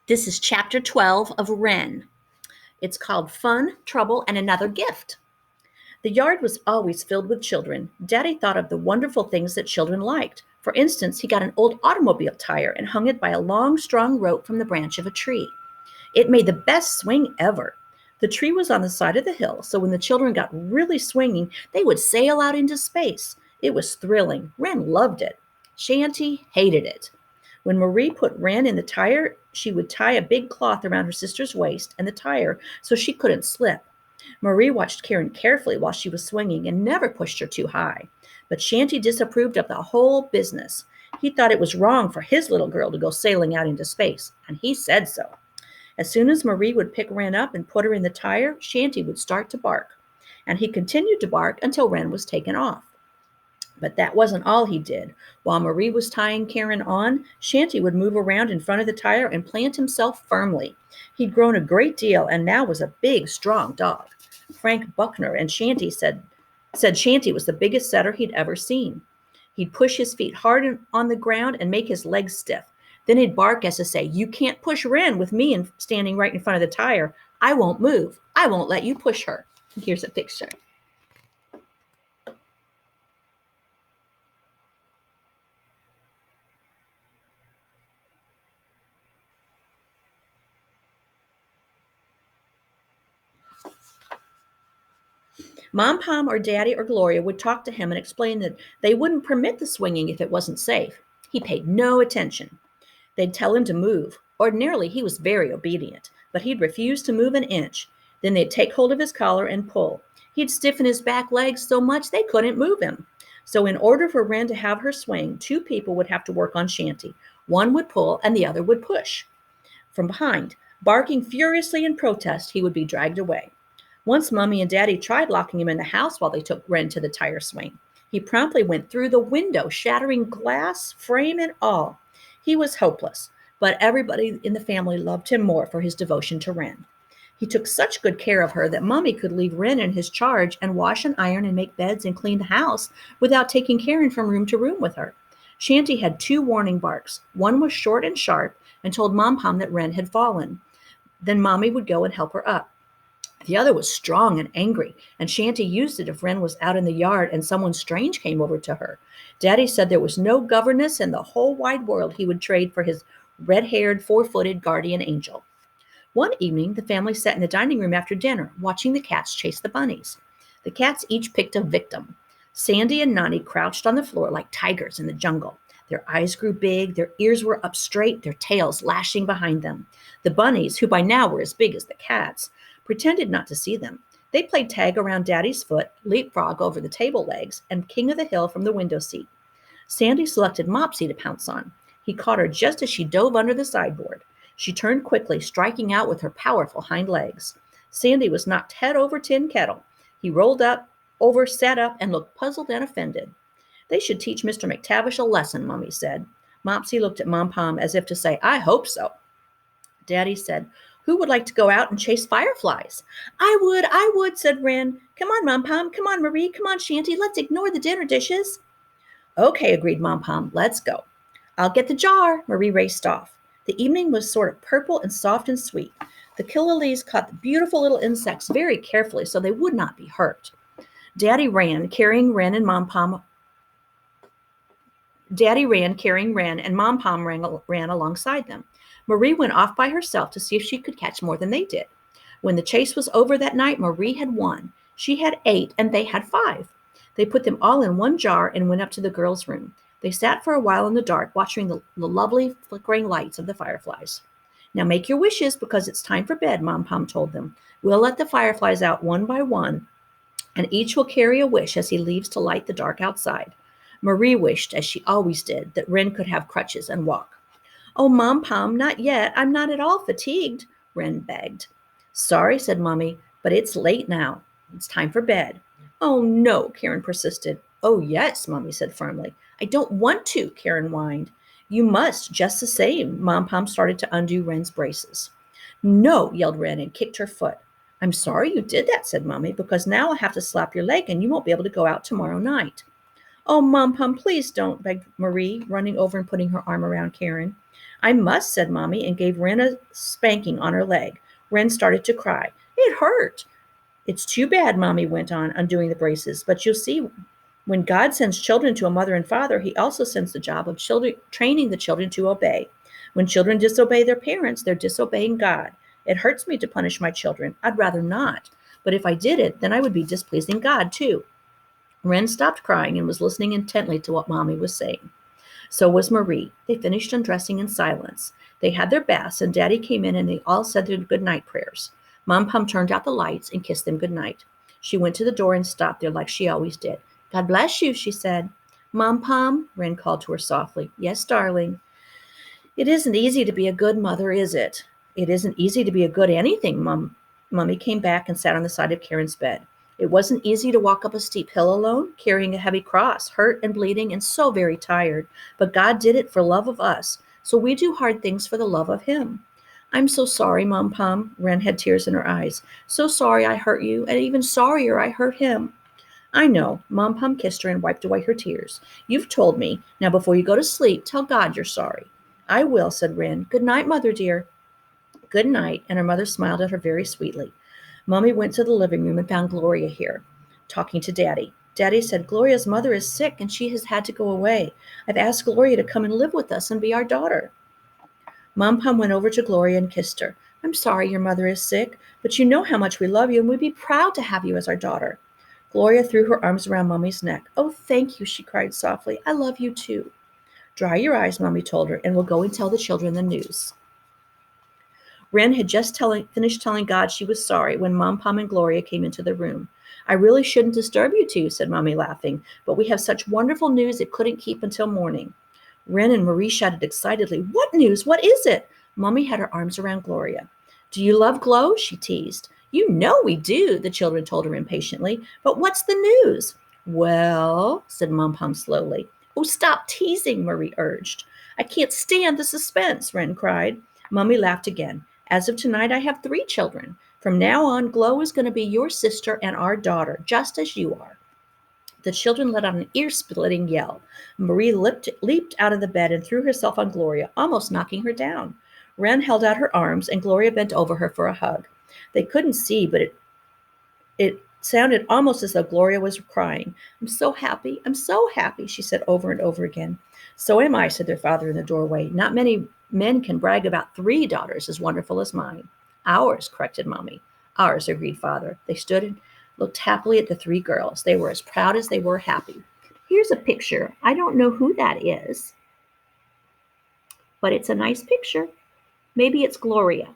This is chapter 12 of Wren. It's called Fun, Trouble, and Another Gift. The yard was always filled with children. Daddy thought of the wonderful things that children liked. For instance, he got an old automobile tire and hung it by a long, strong rope from the branch of a tree. It made the best swing ever. The tree was on the side of the hill, so when the children got really swinging, they would sail out into space. It was thrilling. Wren loved it. Shanty hated it. When Marie put Wren in the tire, she would tie a big cloth around her sister's waist and the tire so she couldn't slip. Marie watched Karen carefully while she was swinging and never pushed her too high. But Shanty disapproved of the whole business. He thought it was wrong for his little girl to go sailing out into space, and he said so. As soon as Marie would pick Wren up and put her in the tire, Shanty would start to bark. And he continued to bark until Wren was taken off. But that wasn't all he did. While Marie was tying Karen on, Shanty would move around in front of the tire and plant himself firmly. He'd grown a great deal and now was a big, strong dog. Frank Buckner and Shanty said Shanty was the biggest setter he'd ever seen. He'd push his feet hard on the ground and make his legs stiff. Then he'd bark as to say, "You can't push Wren with me standing right in front of the tire. I won't move. I won't let you push her." Here's a picture. Mom, Pom, or Daddy or Gloria would talk to him and explain that they wouldn't permit the swinging if it wasn't safe. He paid no attention. They'd tell him to move. Ordinarily, he was very obedient, but he'd refuse to move an inch. Then they'd take hold of his collar and pull. He'd stiffen his back legs so much they couldn't move him. So in order for Wren to have her swing, two people would have to work on Shanty. One would pull and the other would push. From behind, barking furiously in protest, he would be dragged away. Once Mummy and Daddy tried locking him in the house while they took Wren to the tire swing. He promptly went through the window, shattering glass, frame, and all. He was hopeless, but everybody in the family loved him more for his devotion to Wren. He took such good care of her that Mummy could leave Wren in his charge and wash and iron and make beds and clean the house without taking Karen from room to room with her. Shanty had two warning barks. One was short and sharp and told Mom Pom that Wren had fallen. Then Mommy would go and help her up. The other was strong and angry, and Shanty used it if Wren was out in the yard and someone strange came over to her. Daddy said there was no governess in the whole wide world he would trade for his red-haired, four-footed guardian angel. One evening, the family sat in the dining room after dinner, watching the cats chase the bunnies. The cats each picked a victim. Sandy and Nani crouched on the floor like tigers in the jungle. Their eyes grew big, their ears were up straight, their tails lashing behind them. The bunnies, who by now were as big as the cats, pretended not to see them. They played tag around Daddy's foot, leapfrog over the table legs, and king of the hill from the window seat. Sandy selected Mopsy to pounce on. He caught her just as she dove under the sideboard. She turned quickly, striking out with her powerful hind legs. Sandy was knocked head over tin kettle. He rolled over, sat up, and looked puzzled and offended. "They should teach Mr. McTavish a lesson," Mummy said. Mopsy looked at Mom Pom as if to say, "I hope so." Daddy said, "Who would like to go out and chase fireflies?" I would, said Wren. "Come on, Mom Pom. Come on, Marie. Come on, Shanty. Let's ignore the dinner dishes." "Okay," agreed Mom Pom. "Let's go." "I'll get the jar." Marie raced off. The evening was sort of purple and soft and sweet. The killer bees caught the beautiful little insects very carefully so they would not be hurt. Daddy ran, carrying Wren, and Mom Pom ran alongside them. Marie went off by herself to see if she could catch more than they did. When the chase was over that night, Marie had won. She had 8 and they had 5. They put them all in one jar and went up to the girls' room. They sat for a while in the dark, watching the lovely flickering lights of the fireflies. "Now make your wishes because it's time for bed," Mom Pom told them. "We'll let the fireflies out one by one, and each will carry a wish as he leaves to light the dark outside." Marie wished, as she always did, that Wren could have crutches and walk. "Oh, Mom Pom, not yet. I'm not at all fatigued," Wren begged. "Sorry," said Mummy, "but it's late now. It's time for bed." "Oh, no," Karen persisted. "Oh, yes," Mummy said firmly. "I don't want to," Karen whined. "You must, just the same." Mom Pom started to undo Wren's braces. "No," yelled Wren and kicked her foot. "I'm sorry you did that," said Mummy, "because now I'll have to slap your leg and you won't be able to go out tomorrow night." "Oh, Mom Pom, please don't," begged Marie, running over and putting her arm around Karen. I must, said Mommy, and gave Wren a spanking on her leg. Wren started to cry. It hurt. It's too bad, Mommy went on, undoing the braces, but you'll see when God sends children to a mother and father, he also sends the job of training the children to obey. When children disobey their parents, they're disobeying God. It hurts me to punish my children. I'd rather not. But if I did it, then I would be displeasing God, too. Wren stopped crying and was listening intently to what Mommy was saying. So was Marie. They finished undressing in silence. They had their baths, and Daddy came in, and they all said their good-night prayers. Mom Pum turned out the lights and kissed them good-night. She went to the door and stopped there like she always did. God bless you, she said. Mom Pum, Wren called to her softly. Yes, darling. It isn't easy to be a good mother, is it? It isn't easy to be a good anything, Mummy came back and sat on the side of Karen's bed. It wasn't easy to walk up a steep hill alone, carrying a heavy cross, hurt and bleeding and so very tired. But God did it for love of us, so we do hard things for the love of him. I'm so sorry, Mom Pum. Wren had tears in her eyes. So sorry I hurt you, and even sorrier I hurt him. I know. Mom Pum kissed her and wiped away her tears. You've told me. Now before you go to sleep, tell God you're sorry. I will, said Wren. Good night, Mother dear. Good night, and her mother smiled at her very sweetly. Mommy went to the living room and found Gloria here, talking to Daddy. Daddy said, Gloria's mother is sick and she has had to go away. I've asked Gloria to come and live with us and be our daughter. Mom Pum went over to Gloria and kissed her. I'm sorry your mother is sick, but you know how much we love you and we'd be proud to have you as our daughter. Gloria threw her arms around Mommy's neck. Oh, thank you, she cried softly. I love you too. Dry your eyes, Mommy told her, and we'll go and tell the children the news. Wren had just finished telling God she was sorry when Mom Pum and Gloria came into the room. I really shouldn't disturb you two, said Mommy, laughing, but we have such wonderful news it couldn't keep until morning. Wren and Marie shouted excitedly, What news? What is it? Mommy had her arms around Gloria. Do you love Glow? She teased. You know we do, the children told her impatiently. But what's the news? Well, said Mom Pum slowly. Oh, stop teasing, Marie urged. I can't stand the suspense, Wren cried. Mommy laughed again. As of tonight, I have 3 children. From now on, Glow is going to be your sister and our daughter, just as you are. The children let out an ear-splitting yell. Marie leaped out of the bed and threw herself on Gloria, almost knocking her down. Wren held out her arms, and Gloria bent over her for a hug. They couldn't see, but it sounded almost as though Gloria was crying. I'm so happy, she said over and over again. So am I, said their father in the doorway. Not many men can brag about 3 daughters as wonderful as mine. Ours, corrected Mommy. Ours, agreed Father. They stood and looked happily at the 3 girls. They were as proud as they were happy. Here's a picture. I don't know who that is, but it's a nice picture. Maybe it's Gloria.